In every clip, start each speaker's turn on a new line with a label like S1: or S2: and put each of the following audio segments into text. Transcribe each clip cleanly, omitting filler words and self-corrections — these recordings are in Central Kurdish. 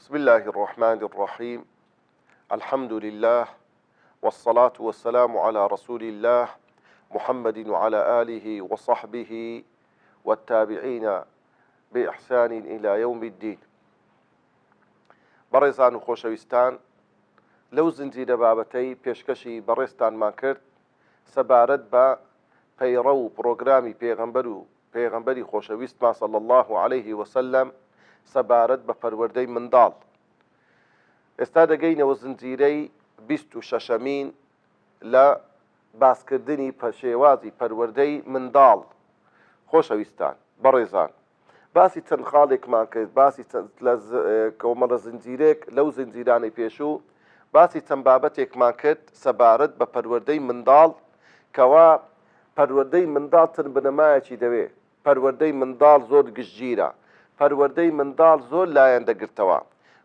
S1: بسم الله الرحمن الرحيم. الحمد لله والصلاة والسلام على رسول الله محمد وعلى آله وصحبه والتابعين بإحسان إلى يوم الدين. بەڕێزان و خۆشەویستان، لەو زنجیرە بابەتەی پێشکەشی بەڕێزتانمان کرد سەبارەت بە پەیڕە و پرۆگرامی پێغەمبەری خۆشەویستمان صلی الله عليه وسلم سەبارەت بە پەروەردەی منداڵ. ئێستا دەگەینەوە زنجیرەی 26مین لە باسکردنی شێوازی پەروەردەی منداڵ. خۆشەویستان بەڕێزان، باسی چەند خاڵێکمان کرد، باسی کۆمەڵە زنجیرێک لەو زنجیرانەی پێشوو، باسی چەند بابەتێکمان کرد سەبارەت بە پەروەردەی منداڵ، کەوا پەروەردەی منداڵ چەند بنەمایەکی دەوێ. پەروەردەی منداڵ زۆر گشتگیرە، پەروەردەی منداڵ زۆر لایەن دەگرتەوە.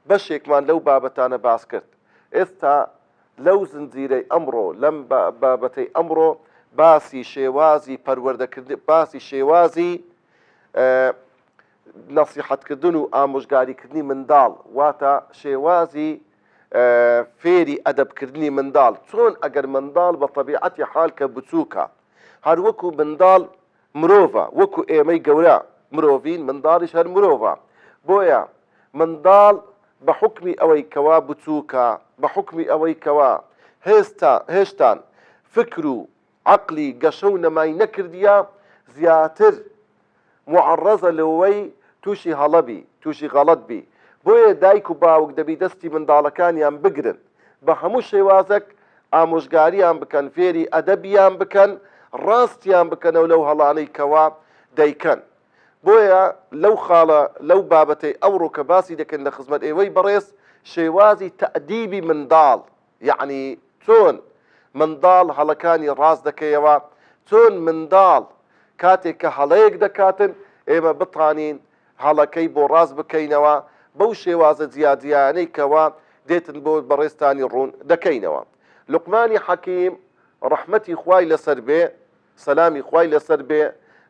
S1: بەشێکمان لەو بابەتانە باس کرد. ئێستا لەو زنجیرەی ئەمڕۆ، لەم بابەتەی ئەمڕۆ، باسی شێوازی پەروەردەکردن، باسی شێوازی نەسیحەتکردن و ئامۆژگاریکردنی منداڵ، واتە شێوازی فێری ئەدەبکردنی منداڵ. چۆن ئەگەر منداڵ بە تەبیعەتی حال کە بچووکە، هەر وەکو منداڵ مرۆڤە، وەکو ئێمەی گەورە مرۆڤین، منداڵیش هەر مرۆڤە. بۆیە منداڵ بە حکمی ئەوەی کەوا بچووکە، بە حکمی ئەوەی کەوا هێشتان فکر و عەقلی گەشە و نەمای نەکردیە، زیاتر معەڕەزە لەوەی تووشی هەڵەبی، تووشی غەڵەت بی. بۆیە دایک و باوک دەبی دەستی منداڵەکانیان بگرن، بە هەموو شێوازێک ئامۆژگاریان بکەن، فێری ئەدەبیان بکەن، ڕاستیان بکەنەوە لەو هەڵانەی کەوا دەیکەن. بۆیە لەو خاڵە، لەو بابەتەی ئەوڕۆ کە باسی دەکەن لە خزمەت ئێوەی بەڕێز، شێوازی تەئدیبی منداڵ، یعنی چۆن منداڵ هەڵەکانی ڕاست دەکەیەوە، چۆن منداڵ کاتێک کە هەڵەیەک دەکاتن ئێمە بتانین هەڵەکەی بۆ ڕاست بکەینەوە، بەو شێوازە جیاجیانەی کەوا دێتن بۆ بەڕێزتانی ڕوون دەکەینەوە. لوقمانی حەکیم ڕەحمەتی خوای لەسەر بێ، سەلامی خوای لەسەر بێ،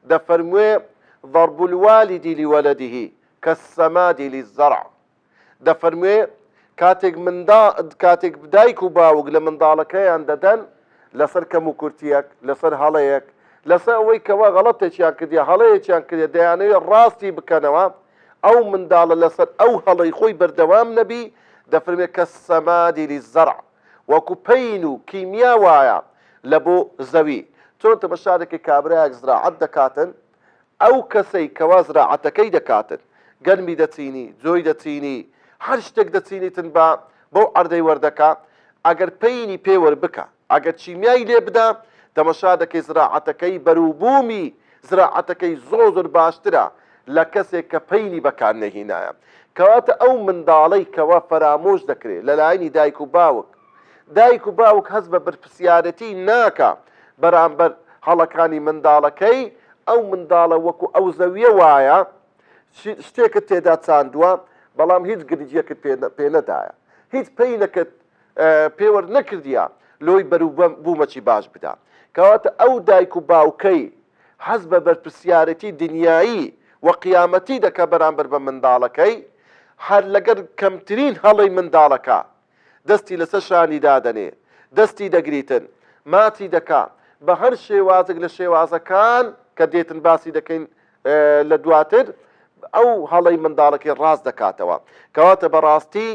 S1: دەفەرموێ ضرب الوالد لولده كالسماد للزرع. دەفەرموێ کاتێک دایک و باوک لە منداڵەکەیان دەدەن لەسەر کەم و کورتیەک، لەسەر هەڵەیەک، لەسەر ئەوەی کەوا غەڵەتێکیان کردیا، هەڵەیەکیان کردیا، دەیانەوێت ڕاستی بکەنەوە، ئەو منداڵە لەسەر ئەو هەڵەی خۆی بەردەوام نەبی، دەفەرمێ كالسماد للزرع، وەکو پەین و کیمیا وایە لە بۆ زەوی. چۆن تەمەشارێکی کابرایەک زراعەت دەکاتن، ئەو کەسەی کەوا زراعەتەکەی دەکاتن، گەرمی دەچینی، جۆی دەچینی، هەر شتێک دەچینیتن بەو ئەردەی وەردەکە، ئەگەر پەینی پێوە بکە، ئەگەر چیمیای لێ بدا، تەمەشا دەکەی زراعەتەکەی بەرووبوومی زراعەتەکەی زۆر باشترە لە کەسێک کە پەینی بەکار نەهینایە. کەواتە ئەو منداڵەی کەوا فەرامۆش دەکرێت لە لایەنی دایک و باوک، دایک و باوک هەست بە بەرپرسیارەتی ناکە بەرامبەر هەڵەکانی منداڵەکەی. ئەو منداڵە وەکو ئەو زەویە وایە، شتێکت تێدا چاندووە، بەڵام هیچ گرنگیەکت پێ نەدایە، هیچ پەینەکەت پێوە نەکردیە لۆی بەرووبوومەکی باش بدا. کەواتە ئەو دایک و باوکەی هەست بە بەرپرسیارەتی دنیایی و قیامەتی دەکە بەرامبەر بە منداڵەکەی، هەر لەگەر کەمترین هەڵەی منداڵەکە دەستی لەسەر شانی دادەنێ، دەستی دەگریتن، ماتی دەکا بە هەر شێوازێک لە شێوازەکان کە دێتن باسی دەکەین لە دواتر، ئەو هەڵەی منداڵەکەی ڕاست دەکاتەوە. کەواتە بەڕاستی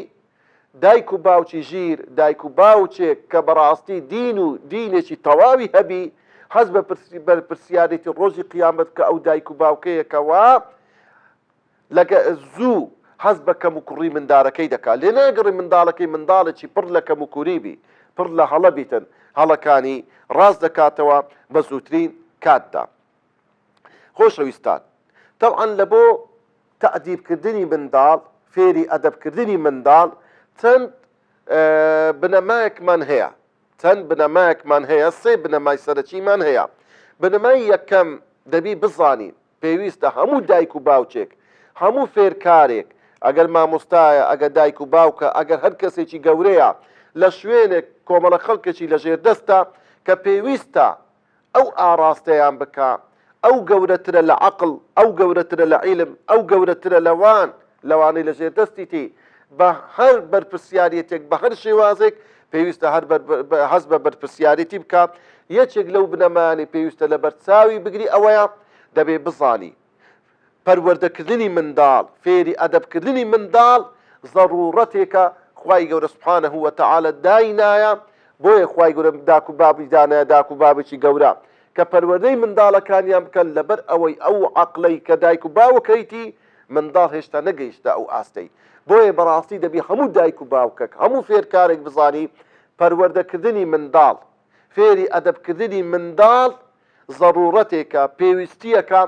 S1: دایک و باوکی ژیر، دایک و باوچێک کە بەڕاستی دین و دینێکی تەواوی هەبی، هەست بە بەرپرسیارەتی ڕۆژی قیامەت کە ئەو دایک و باوکەیەکەوە لەگە زوو هەست بە کەم و کوڕی منداڵەکەی دەکات. لێ ناگەڕی منداڵەکەی منداڵێکی پڕ لە کەم و کووری بی، پڕ لە هەڵە بیتن، هەڵەکانی ڕاست دەکاتەوە بە زووترین کاتدا. خۆشەویستان، تەوعەن لە بۆ تەئدیبکردنی منداڵ، فێری ئەدەبکردنی منداڵ، چەند بنەمایەکمان هەیە، چەند بنەمایەکمان هەیە، سێ بنەمای سەرەکیمان هەیە. بنەمای یەکەم دەبی بزانین، پێویستە هەموو دایک و باوچێک، هەموو فێرکارێک، ئەگەر مامۆستایە، ئەگەر دایک و باوکە، ئەگەر هەر کەسێکی گەورەیە لە شوێنێک کۆمەڵە خەڵکێکی لە ژێردەستە کە پێویستە ئەو ئاراستەیان بکە، ئەو گەورەترە لە عەقڵ، ئەو گەورەترە لە عیلم، ئەو گەورەترە لەوانەی لە ژێردەستیتی، بە هەر بەرپرسیارەتێک بە هەر شێوازێک پێویستە هەر هەست بە بەرپرسیارەتی بکات. یەکێک لەو بنەمایانی پێویستە لە بەرچاوی بگری ئەوەیە دەبێ بزانی پەروەردەکردنی منداڵ، فێری ئەدەبکردنی منداڵ ضرورەتێکە خوای گەورە سوبحانەهو وەتەعالە داینایە. بۆیە خوای گەورە داک و بابی دانایە، داک و بابێکی گەورە کە پەروەردەی منداڵەکانیان بکەن لەبەر ئەوەی ئەو عەقڵەی کە دایک و باوکەیتی منداڵ هێشتا نەگەیشتە ئەو ئاستەی. بۆیە بەڕاستی دەبی هەموو دایک و باوکەک، هەموو فێرکارێک بزانی پەروەردەکردنی منداڵ، فێری ئەدەبکردنی منداڵ ضرورەتێکە، پێویستیەکە،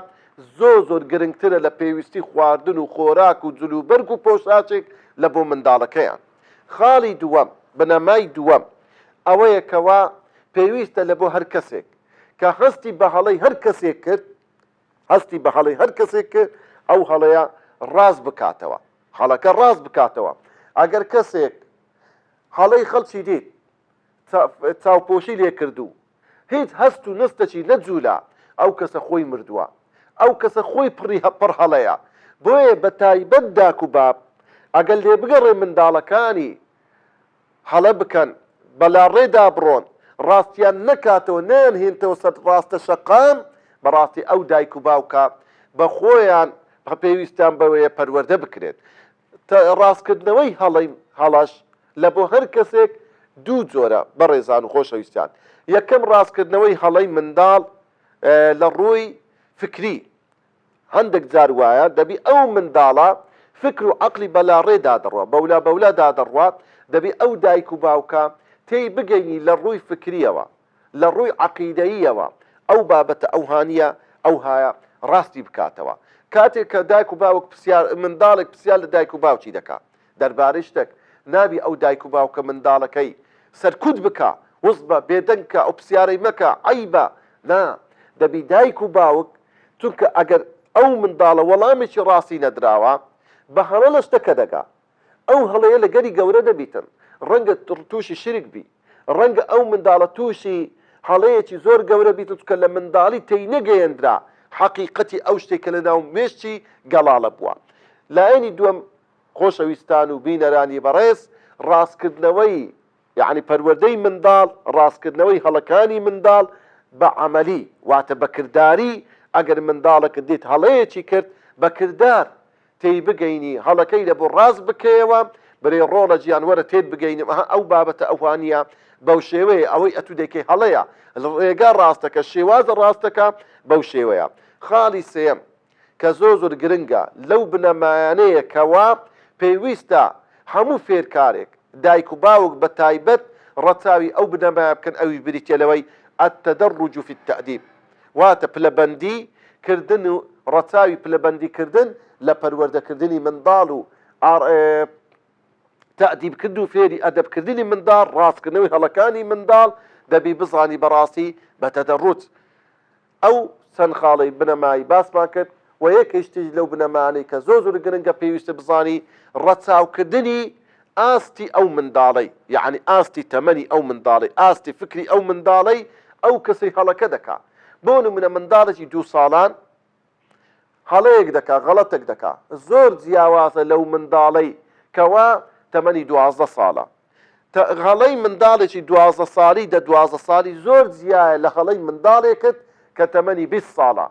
S1: زۆر گرنگترە لە پێویستی خواردن و خۆراک و جلوبەرگ و پۆشاچێک لە بۆ منداڵەکەیان. خاڵی دووەم، بنەمای دووەم ئەوەیە کەوا پێویستە لە بۆ هەر کەسێک کە هەستی بە هەڵەی هەر کەسێک کرد، هەستی بە هەڵەی هەر کەسێک کرد، ئەو هەڵەیە ڕاست بکاتەوە، هەڵەکە ڕاست بکاتەوە. ئەگەر کەسێک هەڵەی خەڵکی دیت چاوپۆشی لێ کردو، هیچ هەست و نستەکی نەجوولا، ئەو کەسە خۆی مردووە، ئەو کەسە خۆی پڕ هەڵەیە. بۆیە بە تایبەت داک و باب ئەگەر لێ بگەڕێ منداڵەکانی هەڵە بکەن، بەلا ڕێدا بڕۆن، ڕاستیان نەکاتەوە، نەیانهێنتەوە سەر ڕاستە شەقام، بەڕاستی ئەو دایک و باوکە بە خۆیان پێویستیان بەوەیە پەروەردە بکرێت. ڕاستکردنەوەی هەڵەش لە بۆ هەر کەسێک دوو جۆرە بەڕێزان و خۆشەویستیان. یەکەم ڕاستکردنەوەی هەڵەی منداڵ لە ڕووی فکری. هەندێک جار وایە دەبی ئەو منداڵە فکر و عەقلی بەلا ڕێدا دەڕوە، بەولا دادەڕوات، دەبی ئەو دایک و باوکە تێی بگەینی لە ڕووی فکریەوە، لە ڕووی عەقیدەییەوە ئەو بابەتە ئەو هانیە ئەو هایە ڕاستی بکاتەوە. کاتێک کە دایک و باوک منداڵێک پرسیار لە دایک و باوکی دەکات دەربارەی شتێک، نابی ئەو دایک و باوکە منداڵەکەی سەرکوت بکە، وەز بە بێدەنگکە، ئەو پرسیارەی مەکە، عەیبە. نا، دەبی دایک و باوک، چونکە ئەگەر ئەو منداڵە وەڵامێکی ڕاستی نەدراوە بە هەڵە لە شتەکە دەگا، ئەو هەڵەیە لەگەری گەورە دەبیتن، ڕەنگە تووشی شرک بی، ڕەنگە ئەو منداڵە تووشی هەڵەیەکی زۆر گەورە بیت، چکە لە منداڵی تێی نەگەیەندرا حەقیقەتی ئەو شتێکە لە ناو مێشتی گەڵاڵە بووە. لایەنی دووەم خۆشەویستان و بینەرانی بەڕێز، ڕاستکردنەوەی یعنی پەروەردەی منداڵ، ڕاستکردنەوەی هەڵەکانی منداڵ بە عەمەلی، واتە بە کرداری. ئەگەر منداڵەکە دیت هەڵەیەکی کرد بە کردار تێی بگەینی، هەڵەکەی لە بۆ ڕاست بکەیەوە، بەرێ ڕۆڵە گیانوەرە تێت بگەینم، ئەو بابەتە ئەوانە بەو شێوەیە، ئەوەی ئەتو دەکەی هەڵەیە ڕێگا ڕاستەکە، شێوازە ڕاستەکە بەو شێوەیە. خاڵی سێم کە زۆر گرنگە لەو بنەمایانەیە کەوا پێویستە هەموو فێرکارێک، دایک و باوک بە تایبەت ڕەچاوی ئەو بنەمایە بکەن، ئەوی بریتێلەوەی التەدەڕوج فی التەعدیب، واتە پلەبەندی کردن و ڕەچاوی پلەبەندیکردن لە پەروەردەکردنی منداڵ و تەعدیبکردن و فێری ئەدەبکردنی منداڵ، ڕاستکردنەوەی هەڵەکانی منداڵ دەبی بزانی بەڕاستی بە تەدەڕوج. ئەو چەند خاڵەی بنەمایی باسمان کرد و یەکێشتی لەو بنەمانەی کە زۆر گرنگە پێویستە بزانی ڕەچاوکردنی ئاستی ئەو منداڵەی، یعنی ئاستی تەمەنی ئەو منداڵی، ئاستی فکری ئەو منداڵەی ئەو کەسەی هەڵەکە دەکا. بۆ نمونە منداڵێکی 2 ساڵان هەڵەیەک دەکا، غەڵەتێک دەکا، زۆر جیاوازە لەو منداڵەی کەوا تەمەنی 12 ساڵە. هەڵەی منداڵێکی 12 ساڵی 12 ساڵی زۆر جیایە لە هەڵەی منداڵێکت کە تەمەنی 20 ساڵە.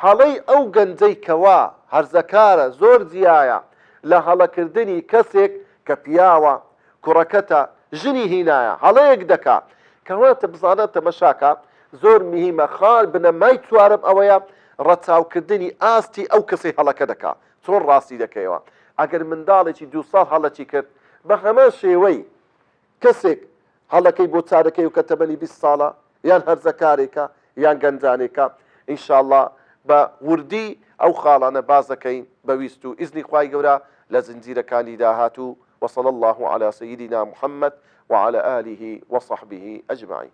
S1: هەڵەی ئەو گەنجەی کەوا هەرزەکارە زۆر جیایە لە هەڵەکردنی کەسێک کە پیاوە، کوڕەکەتە، ژنی هینایە، هەڵەیەک دەکا کەواتە بزانە تەمەشاکە زۆر مهمە. خاڵ بنەمای چوارم ئەوەیە ڕەچاوکردنی ئاستی ئەو کەسی هەڵەکە دەکا، چۆن ڕاستی دەکەیەوە. ئەگەر منداڵێکی 2 ساڵ هەڵەکی کرد بە هەمان شێوەی کەسێک هەڵەکەی بۆ چارەکەی و کە تەمەنی 20 ساڵە یان هەرزەکارێکە یان گەنجانێکە، ئینشاءالله بە وردی ئەو خاڵانە باز دەکەین بەویست و ئیزنی خوای گەورە لە زنجیرەکانی داهاتوو. وصلى الله على سيدنا محمد وعلى آله وصحبه أجمعين.